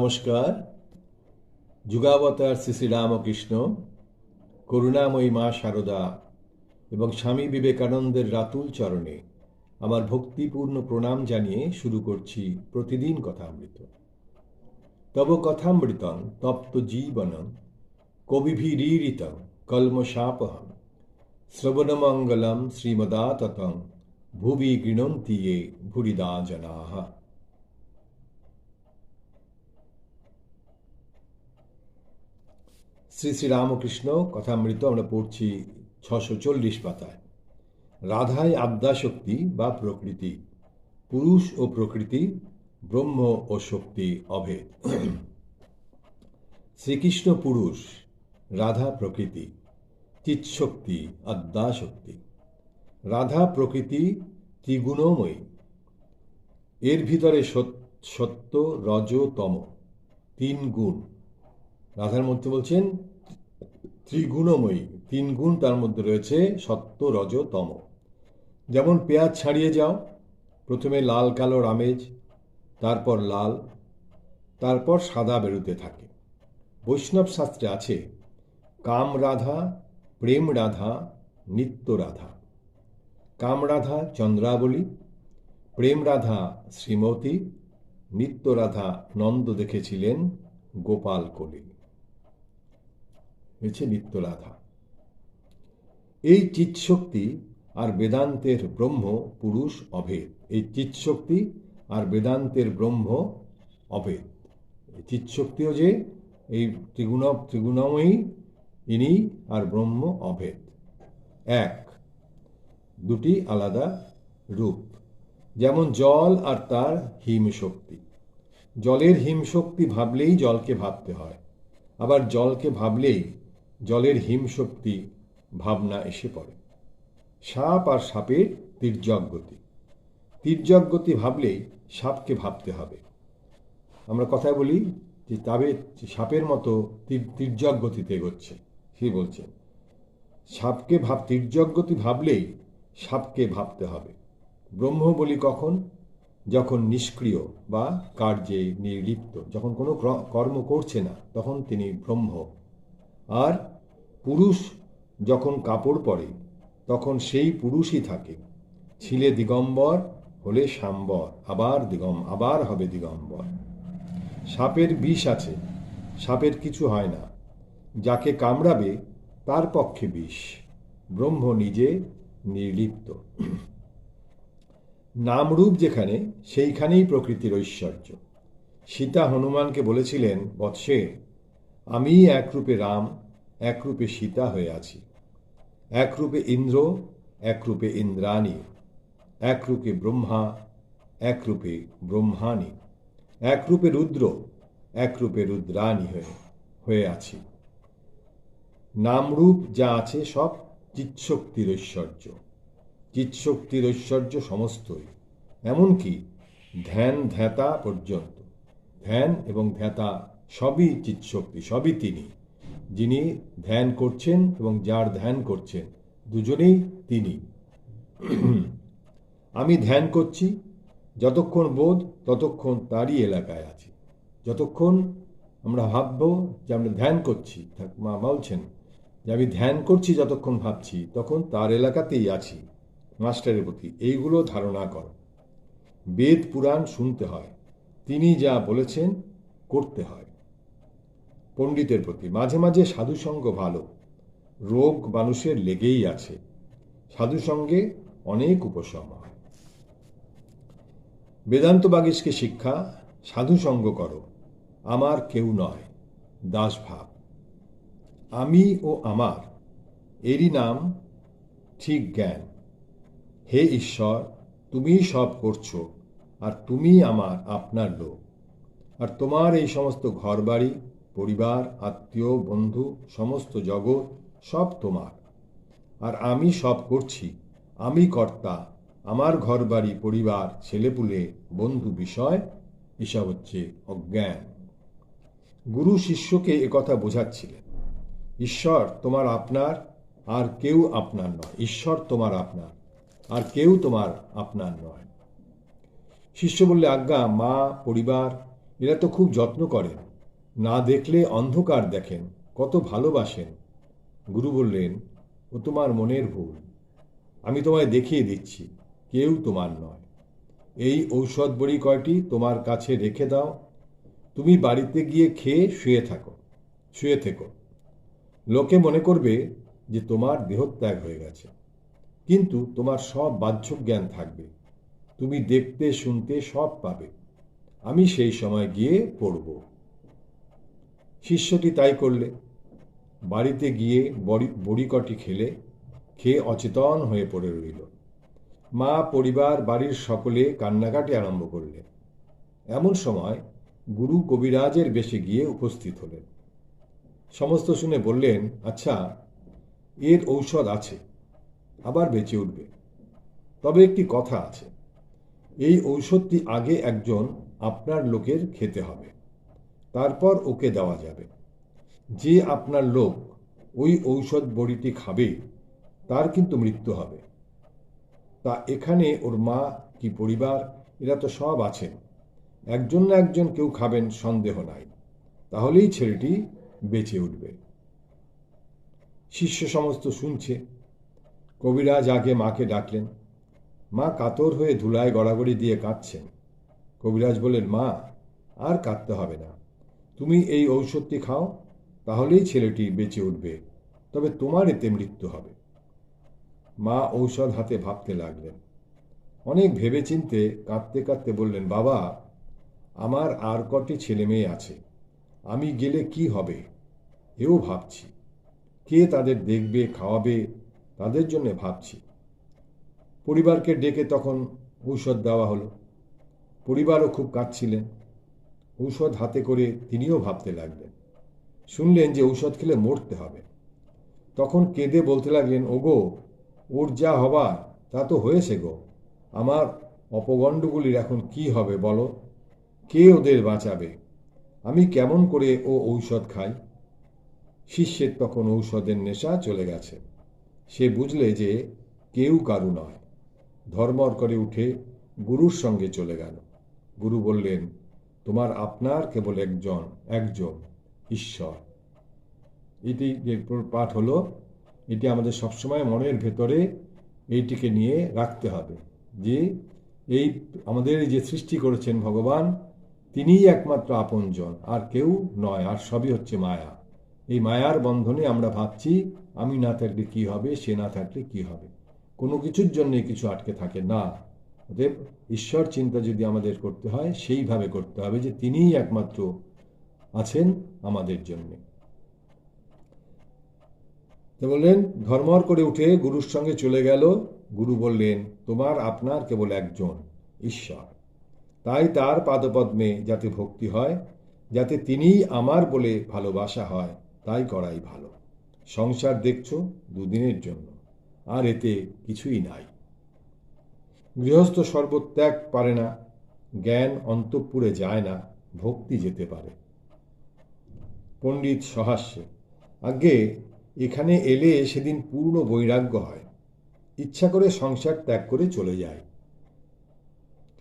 নমস্কার। যুগাবতার শ্রী শ্রী রামকৃষ্ণ, করুণাময়ী মা শারদা এবং স্বামী বিবেকানন্দের রাতুল চরণে আমার ভক্তিপূর্ণ প্রণাম জানিয়ে শুরু করছি প্রতিদিন কথামৃত। তব কথামৃতং তপ্ত জীবনং কবিভিরীরিতং কলমশাপহং শ্রবণমঙ্গলম শ্রীমদাততং ভুবি গৃণন্তি ये ভুরিদা জনাঃ। শ্রী শ্রী রামকৃষ্ণ কথামৃত আমরা পড়ছি 640 পাতায়। রাধায় আদ্যাশক্তি বা প্রকৃতি, পুরুষ ও প্রকৃতি, ব্রহ্ম ও শক্তি অভেদ। শ্রীকৃষ্ণ পুরুষ, রাধা প্রকৃতি, চিৎশক্তি আদ্যাশক্তি। রাধা প্রকৃতি ত্রিগুণময়ী, এর ভিতরে সত্য রজ তম তিন গুণ। রাধার মধ্যে বলছেন ত্রিগুণময়ী, তিন গুণ তার মধ্যে রয়েছে, সত্য রজ তম। যেমন পেঁয়াজ ছাড়িয়ে যাও, প্রথমে লাল কালোর আমেজ, তারপর লাল, তারপর সাদা বেরোতে থাকে। বৈষ্ণব শাস্ত্রে আছে কাম রাধা, প্রেম রাধা, নিত্য রাধা। কাম রাধা চন্দ্রাবলী, প্রেম রাধা শ্রীমতী, নিত্য রাধা নন্দ দেখেছিলেন গোপাল কোলে, হয়েছে নিত্য রাধা। এই চিৎশক্তি আর বেদান্তের ব্রহ্ম পুরুষ অভেদ। এই চিৎশক্তি আর বেদান্তের ব্রহ্ম অভেদ। চিৎশক্তিও যে এই ত্রিগুণময়ী, ইনি আর ব্রহ্ম অভেদ এক, দুটি আলাদা রূপ। যেমন জল আর তার হিমশক্তি। জলের হিমশক্তি ভাবলেই জলকে ভাবতে হয়, আবার জলকে ভাবলেই জলের হিমশক্তি ভাবনা এসে পড়ে। সাপ আর সাপের তির্যক গতি। তির্যক গতি ভাবলেই সাপকে ভাবতে হবে। আমরা কথা বলি যে তবে সাপের মতো তির্যক গতিতে এগোচ্ছে, সে বলছেন সাপকে তির্যক গতি ভাবলেই সাপকে ভাবতে হবে। ব্রহ্ম বলি কখন? যখন নিষ্ক্রিয় বা কার্যে নির্লিপ্ত, যখন কোনো কর্ম করছে না, তখন তিনি ব্রহ্ম। আর পুরুষ যখন কাপড় পরে, তখন সেই পুরুষই থাকে। ছিলে দিগম্বর, হলে সাম্বর, আবার হবে দিগম্বর। সাপের বিষ আছে, সাপের কিছু হয় না, যাকে কামড়াবে তার পক্ষে বিষ। ব্রহ্ম নিজে নির্লিপ্ত। নামরূপ যেখানে, সেইখানেই প্রকৃতির ঐশ্বর্য। সীতা হনুমানকে বলেছিলেন, বৎসে আমি এক রূপে রাম, এক রূপে সীতা হয়ে আছি, এক রূপে ইন্দ্র, এক রূপে ইন্দ্রাণী, এক রূপে ব্রহ্মা, এক রূপে ব্রহ্মাণী, এক রূপে রুদ্র, এক রূপে রুদ্রাণী হয়ে আছি। নামরূপ যা আছে সব চিৎশক্তির ঐশ্বর্য। চিৎশক্তির ঐশ্বর্য সমস্তই, এমনকি ধ্যান ধ্যাতা পর্যন্ত। ধ্যান এবং ধ্যাতা সবই চিৎশক্তি, সবই তিনি। যিনি ধ্যান করছেন এবং যার ধ্যান করছেন, দুজনেই তিনি। আমি ধ্যান করছি, যতক্ষণ বোধ ততক্ষণ তারই এলাকায় আছি। যতক্ষণ আমরা ভাবব যে আমরা ধ্যান করছি, মা বলছেন যে আমি ধ্যান করছি, যতক্ষণ ভাবছি তখন তার এলাকাতেই আছি। মাস্টারের প্রতি এইগুলো ধারণা করো। বেদ পুরাণ শুনতে হয়, তিনি যা বলেছেন করতে হয়। পণ্ডিতের প্রতি মাঝে মাঝে সাধুসঙ্গ ভালো। রোগ মানুষের লেগেই আছে, সাধুসঙ্গে অনেক উপশম হয়। বেদান্ত বাগীশকে শিক্ষা, সাধুসঙ্গ করো, আমার কেউ নয়, দাসভাব। আমি ও আমার, এরই নাম ঠিক জ্ঞান। হে ঈশ্বর, তুমিই সব করছো, আর তুমিই আমার আপনার লোক। আর তোমার এই সমস্ত ঘরবাড়ি, পরিবার, আত্মীয়, বন্ধু, সমস্ত জগৎ সব তোমার। আর আমি সব করছি, আমি কর্তা। আমার ঘরবাড়ি, পরিবার, ছেলেপুলে, বন্ধু, বিষয় এসব হচ্ছে অজ্ঞান। গুরু শিষ্যকে একথা বোঝাচ্ছিলেন। ঈশ্বর তোমার আপনার, আর কেউ আপনার নয়। ঈশ্বর তোমার আপনার, আর কেউ তোমার আপনার নয়। শিষ্য বললে, আজ্ঞা, মা, পরিবার এরা তো খুব যত্ন করেন, না দেখলে অন্ধকার দেখেন, কত ভালোবাসেন। গুরু বললেন, ও তোমার মনের ভুল। আমি তোমায় দেখিয়ে দিচ্ছি, কেউ তোমার নয়। এই ঔষধ বড়ি কয়টি তোমার কাছে রেখে দাও, তুমি বাড়িতে গিয়ে খেয়ে শুয়ে থেকো। লোকে মনে করবে যে তোমার দেহত্যাগ হয়ে গেছে, কিন্তু তোমার সব বাহ্য জ্ঞান থাকবে, তুমি দেখতে শুনতে সব পাবে। আমি সেই সময় গিয়ে পড়ব। শিষ্যটি তাই করলে। বাড়িতে গিয়ে বড়ি কটি খেয়ে অচেতন হয়ে পড়ে রইল। মা, পরিবার, বাড়ির সকলে কান্নাকাটি আরম্ভ করলেন। এমন সময় গুরু কবিরাজের বেশে গিয়ে উপস্থিত হলেন। সমস্ত শুনে বললেন, আচ্ছা, এর ঔষধ আছে, আবার বেঁচে উঠবে। তবে একটি কথা আছে, এই ঔষধটি আগে একজন আপনার লোকের খেতে হবে, তারপর ওকে দেওয়া যাবে। যে আপনার লোক ওই ঔষধ বড়িটি খাবে, তার কিন্তু মৃত্যু হবে। তা এখানে ওর মা কি পরিবার, এরা তো সব আছেন, একজন না একজন কেউ খাবেন সন্দেহ নাই, তাহলেই ছেলেটি বেঁচে উঠবে। শিষ্য সমস্ত শুনছে। কবিরাজ আগে মাকে ডাকলেন। মা কাতর হয়ে ধুলায় গড়াগড়ি দিয়ে কাঁদছেন। কবিরাজ বললেন, মা, আর কাঁদতে হবে না, তুমি এই ঔষধটি খাও, তাহলেই ছেলেটি বেঁচে উঠবে, তবে তোমার এতে মৃত্যু হবে। মা ঔষধ হাতে ভাবতে লাগলেন। অনেক ভেবেচিন্তে কাঁদতে কাঁদতে বললেন, বাবা, আমার আর কটি ছেলে মেয়ে আছে, আমি গেলে কি হবে এও ভাবছি, কে তাদের দেখবে খাওয়াবে তাদের জন্য ভাবছি। পরিবারকে ডেকে তখন ঔষধ দেওয়া হলো। পরিবারও খুব কাঁদছিলেন। ঔষধ হাতে করে তিনিও ভাবতে লাগলেন। শুনলেন যে ঔষধ খেলে মরতে হবে। তখন কেঁদে বলতে লাগলেন, ওগো, ওর যা হবার তা তো হয়েছে গো, আমার অপগণ্ডগুলির এখন কি হবে বলো, কে ওদের বাঁচাবে, আমি কেমন করে ও ঔষধ খাই। শিষ্যের তখন ঔষধের নেশা চলে গেছে। সে বুঝলে যে কেউ কারু নয়। ধর্মর করে উঠে গুরুর সঙ্গে চলে গেল। গুরু বললেন, তোমার আপনার কেবল একজন ঈশ্বর। এটি যে পাঠ হলো, এটি আমাদের সবসময় মনের ভেতরে এইটিকে নিয়ে রাখতে হবে যে এই আমাদের যে সৃষ্টি করেছেন ভগবান, তিনিই একমাত্র আপনজন, আর কেউ নয়, আর সবই হচ্ছে মায়া। এই মায়ার বন্ধনে আমরা ভাবছি আমি না থাকলে কি হবে, সে না থাকলে কি হবে, কোনো কিছুর জন্যে কিছু আটকে থাকে না। অতএব ঈশ্বর চিন্তা যদি আমাদের করতে হয়, সেইভাবে করতে হবে যে তিনিই একমাত্র আছেন আমাদের জন্যে। বললেন, ধর্মর করে উঠে গুরুর সঙ্গে চলে গেল। গুরু বললেন, তোমার আপনার কেবল একজন ঈশ্বর, তাই তার পাদপদ্মে যাতে ভক্তি হয়, যাতে তিনিই আমার বলে ভালোবাসা হয়, তাই করাই ভালো। সংসার দেখছো দুদিনের জন্য, আর এতে কিছুই নাই। গৃহস্থ সর্বত্যাগ পারে না, জ্ঞান অন্তঃপুরে যায় না, ভক্তি যেতে পারে। পণ্ডিত সহাস্যে, আগে এখানে এলে সেদিন পূর্ণ বৈরাগ্য হয়, ইচ্ছা করে সংসার ত্যাগ করে চলে যায়।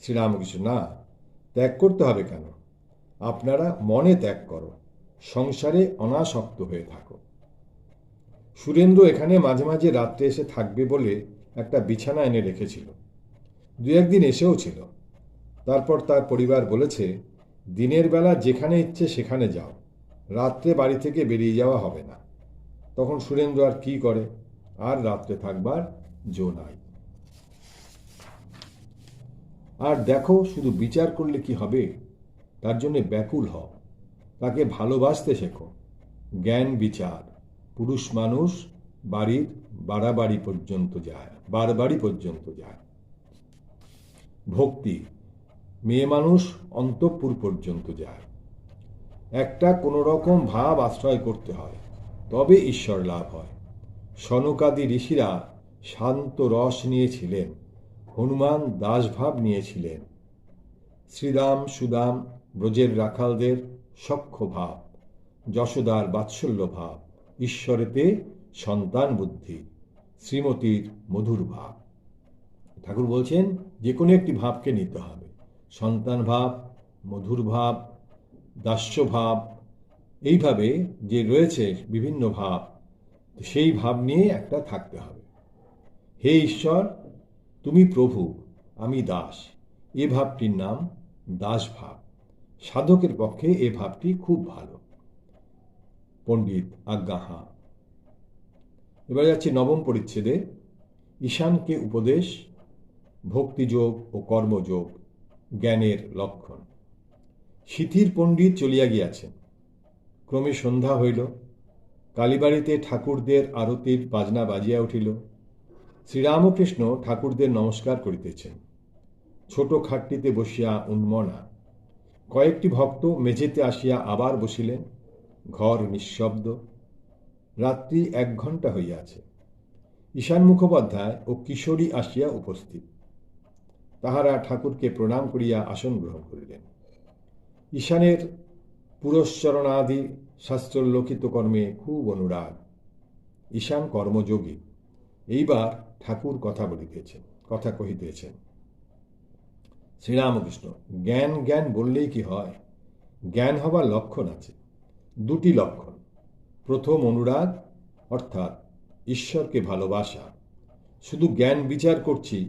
শ্রীরামকৃষ্ণ, না, ত্যাগ করতে হবে কেন, আপনারা মনে ত্যাগ করো, সংসারে অনাসক্ত হয়ে থাকো। সুরেন্দ্র এখানে মাঝে মাঝে রাত্রে এসে থাকবে বলে একটা বিছানা এনে রেখেছিল। দু একদিন এসেও ছিল। তারপর তার পরিবার বলেছে, দিনের বেলা যেখানে ইচ্ছে সেখানে যাও, রাত্রে বাড়ি থেকে বেরিয়ে যাওয়া হবে না। তখন সুরেন্দ্র আর কি করে, আর রাত্রে থাকবার জো নাই। আর দেখো, শুধু বিচার করলে কি হবে, তার জন্য ব্যাকুল হও, তাকে ভালোবাসতে শেখো। জ্ঞান বিচার, পুরুষ মানুষ বাড়ির বাড়াবাড়ি পর্যন্ত যায়। ভক্তি, মেয়ে মানুষ অন্তঃপুর পর্যন্ত যায়। একটা কোনো রকম ভাব আশ্রয় করতে হয়, তবে ঈশ্বর লাভ হয়। সনকাদি ঋষিরা শান্ত রস নিয়েছিলেন, হনুমান দাসভাব নিয়েছিলেন, শ্রীরাম সুদাম ব্রজের রাখালদের সখ্য ভাব, যশোদার বাৎসল্য ভাব, ঈশ্বরেতে সন্তান বুদ্ধি, শ্রীমতীর মধুর ভাব। ঠাকুর বলছেন যে কোনো একটি ভাবকে নিতে হবে, সন্তান ভাব, মধুর ভাব, দাস্যভাব, এইভাবে যে রয়েছে বিভিন্ন ভাব, সেই ভাব নিয়ে একটা থাকতে হবে। হে ঈশ্বর, তুমি প্রভু, আমি দাস, এ ভাবটির নাম দাস ভাব। সাধকের পক্ষে এ ভাবটি খুব ভালো। পণ্ডিত আজ্ঞা হাঁ। এবার যাচ্ছি নবম পরিচ্ছেদে। ঈশানকে উপদেশ, ভক্তিযোগ ও কর্মযোগ জ্ঞানের লক্ষণ। সিথির পণ্ডিত চলিয়া গিয়াছেন। ক্রমে সন্ধ্যা হইল। কালীবাড়িতে ঠাকুরদের আরতির বাজনা বাজিয়া উঠিল। শ্রীরামকৃষ্ণ ঠাকুরদের নমস্কার করিতেছেন। ছোট খাটটিতে বসিয়া উন্মনা। কয়েকটি ভক্ত মেঝেতে আসিয়া আবার বসিলেন। ঘর নিঃশব্দ। রাত্রি 1 ঘণ্টা হইয়াছে। ঈশান মুখোপাধ্যায় ও কিশোরী আসিয়া উপস্থিত। তাহারা ঠাকুরকে প্রণাম করিয়া আসন গ্রহণ করিলেন। ঈশানের পুরশ্চরণাদি শাস্ত্রোল্লিখিত কর্মে খুব অনুরাগ। ঈশান কর্মযোগী। এইবার ঠাকুর কথা কহিতেছেন। শ্রীরামকৃষ্ণ, জ্ঞান জ্ঞান বললেই কি হয়? জ্ঞান হবার লক্ষণ আছে। 2টি লক্ষণ। প্রথম অনুরাগ, অর্থাৎ ঈশ্বরকে ভালোবাসা। শুধু জ্ঞান বিচার করছি,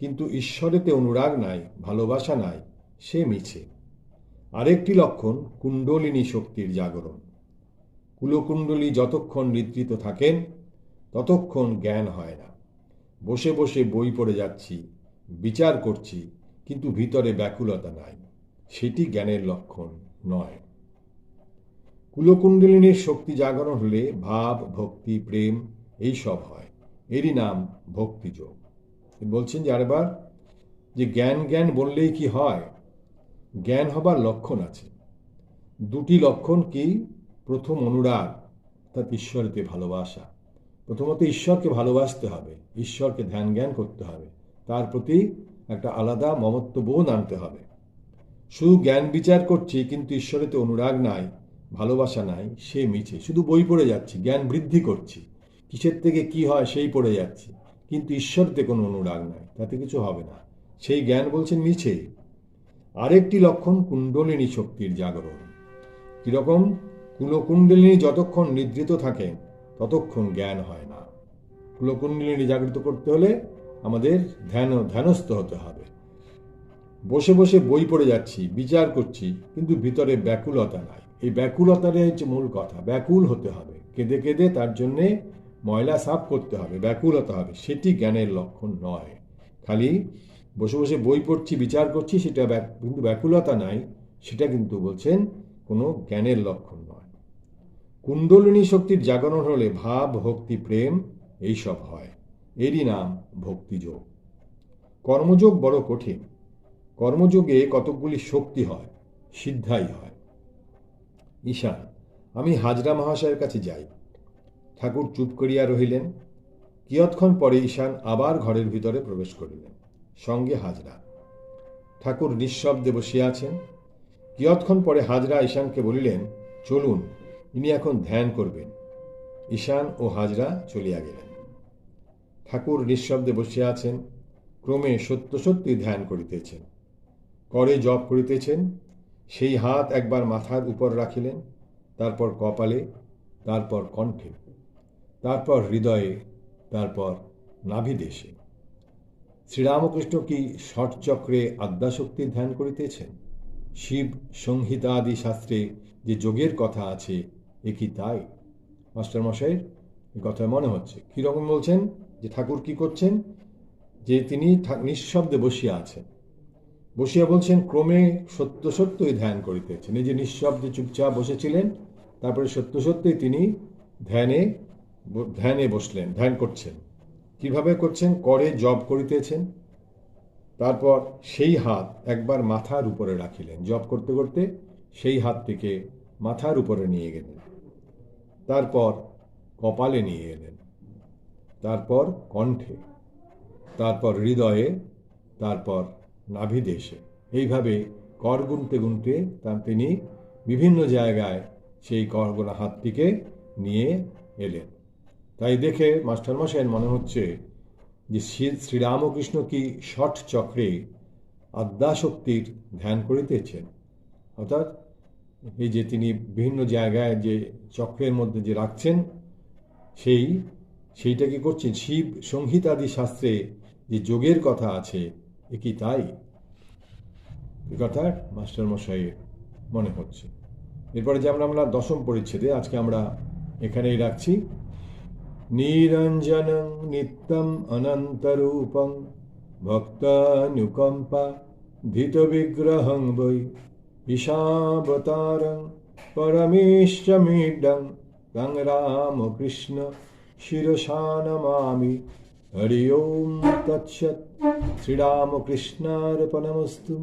কিন্তু ঈশ্বরেতে অনুরাগ নাই, ভালোবাসা নাই, সে মিছে। আরেকটি লক্ষণ কুণ্ডলিনী শক্তির জাগরণ। কুলকুণ্ডলী যতক্ষণ নিদ্রিত থাকেন ততক্ষণ জ্ঞান হয় না। বসে বসে বই পড়ে যাচ্ছি, বিচার করছি, কিন্তু ভিতরে ব্যাকুলতা নাই, সেটি জ্ঞানের লক্ষণ নয়। কুলকুণ্ডলিনীর শক্তি জাগরণ হলে ভাব, ভক্তি, প্রেম এই সব হয়। এরই নাম ভক্তিযোগ। বলছেন যে আরেকবার, যে জ্ঞান জ্ঞান বললেই কি হয়? জ্ঞান হবার লক্ষণ আছে। 2টি লক্ষণ কি? প্রথম অনুরাগ, অর্থাৎ ঈশ্বরকে ভালোবাসা। প্রথমত ঈশ্বরকে ভালোবাসতে হবে, ঈশ্বরকে ধ্যান জ্ঞান করতে হবে, তার প্রতি একটা আলাদা মমত্ব বোধ আনতে হবে। শুধু জ্ঞান বিচার করছি, কিন্তু ঈশ্বরেতে অনুরাগ নাই, ভালোবাসা নাই, সে মিছে। শুধু বই পড়ে যাচ্ছি, জ্ঞান বৃদ্ধি করছি, কিসের থেকে কি হয় সেই পড়ে যাচ্ছি, কিন্তু ঈশ্বরতে কোনো অনুরাগ নাই, তাতে কিছু হবে না, সেই জ্ঞান বলছেন মিছে। আরেকটি লক্ষণ কুণ্ডলিনী শক্তির জাগরণ। কিরকম? কুলকুণ্ডলিনী যতক্ষণ নিদ্রিত থাকেন ততক্ষণ জ্ঞান হয় না। কুলকুণ্ডলিনী জাগৃত করতে হলে আমাদের ধ্যানস্থ হতে হবে। বসে বসে বই পড়ে যাচ্ছি, বিচার করছি, কিন্তু ভিতরে ব্যাকুলতা নাই। এই ব্যাকুলতাটাই হচ্ছে মূল কথা। ব্যাকুল হতে হবে, কেঁদে কেঁদে তার জন্যে ময়লা সাফ করতে হবে, ব্যাকুলতা হবে, সেটি জ্ঞানের লক্ষণ নয়। খালি বসে বসে বই পড়ছি, বিচার করছি, সেটা কিন্তু ব্যাকুলতা নাই, সেটা কিন্তু বলছেন কোনো জ্ঞানের লক্ষণ নয়। কুণ্ডলিনী শক্তির জাগরণ হলে ভাব, ভক্তি, প্রেম এইসব হয়। এরই নাম ভক্তিযোগ। কর্মযোগ বড় কঠিন। কর্মযোগে কতকগুলি শক্তি হয়, সিদ্ধাই হয়। ঈশান, আমি হাজরা মহাশয়ের কাছে যাই। ঠাকুর চুপ করিয়া রহিলেন। কিয়ৎক্ষণ পরে ঈশান আবার ঘরের ভিতরে প্রবেশ করিলেন, সঙ্গে হাজরা। ঠাকুর নিঃশব্দে বসিয়া আছেন। কিয়ৎক্ষণ পরে হাজরা ঈশানকে বলিলেন, চলুন, ইনি এখন ধ্যান করবেন। ঈশান ও হাজরা চলিয়া গেলেন। ঠাকুর নিঃশব্দে বসিয়া আছেন। ক্রমে সত্য সত্যি ধ্যান করিতেছেন, করে জপ করিতেছেন। সেই হাত একবার মাথার উপর রাখিলেন, তারপর কপালে, তারপর কণ্ঠে, তারপর হৃদয়ে, তারপর নাভিদেশে। শ্রীরামকৃষ্ণ কি ষটচক্রে আদ্যাশক্তির ধ্যান করিতেছেন? শিব সংহিতাদি শাস্ত্রে যে যোগের কথা আছে, এ কি তাই? মাস্টারমশাইয়ের এই কথা মনে হচ্ছে। কীরকম বলছেন? যে ঠাকুর কি করছেন? যে তিনি নিঃশব্দে বসিয়া আছেন। বসিয়া বলছেন ক্রমে সত্য সত্যই ধ্যান করিতেছেন। এই যে নিঃশব্দে চুপচাপ বসেছিলেন, তারপরে সত্য সত্যই তিনি ধ্যানে বসলেন, ধ্যান করছেন। কিভাবে করছেন? করে জপ করিতেছেন। তারপর সেই হাত একবার মাথার উপরে রাখিলেন, জপ করতে করতে সেই হাতটিকে মাথার উপরে নিয়ে গেলেন, তারপর কপালে নিয়ে এলেন, তারপর কণ্ঠে, তারপর হৃদয়ে, তারপর নাভিদেশে। এইভাবে কর গুনতে গুনতে তিনি বিভিন্ন জায়গায় সেই করগোনা হাতটিকে নিয়ে এলেন। তাই দেখে মাস্টারমশাইয়ের মনে হচ্ছে যে শ্রীরামকৃষ্ণ কি ষট চক্রে আদ্যাশক্তির ধ্যান করিতেছেন, অর্থাৎ এই যে তিনি বিভিন্ন জায়গায় যে চক্রের মধ্যে যে রাখছেন, সেইটা কি করছেন? শিব সংহিতাদি শাস্ত্রে যে যোগের কথা আছে, এ কি তাই? এ কথা মাস্টারমশাইয়ের মনে হচ্ছে। এরপরে যেমন আমরা দশম পরিচ্ছেদে, আজকে আমরা এখানেই রাখছি। নিরঞ্জনং নিত্যম অনন্তরূপং ভক্তানুকম্পা ধৃত বিগ্রহং বৈ ঈশাবতারং পরমেশ্বমিডং তং রামকৃষ্ণ শিরসা নমামি। হরি ওম তৎসৎ। শ্রীরামকৃষ্ণার্পণমস্তু।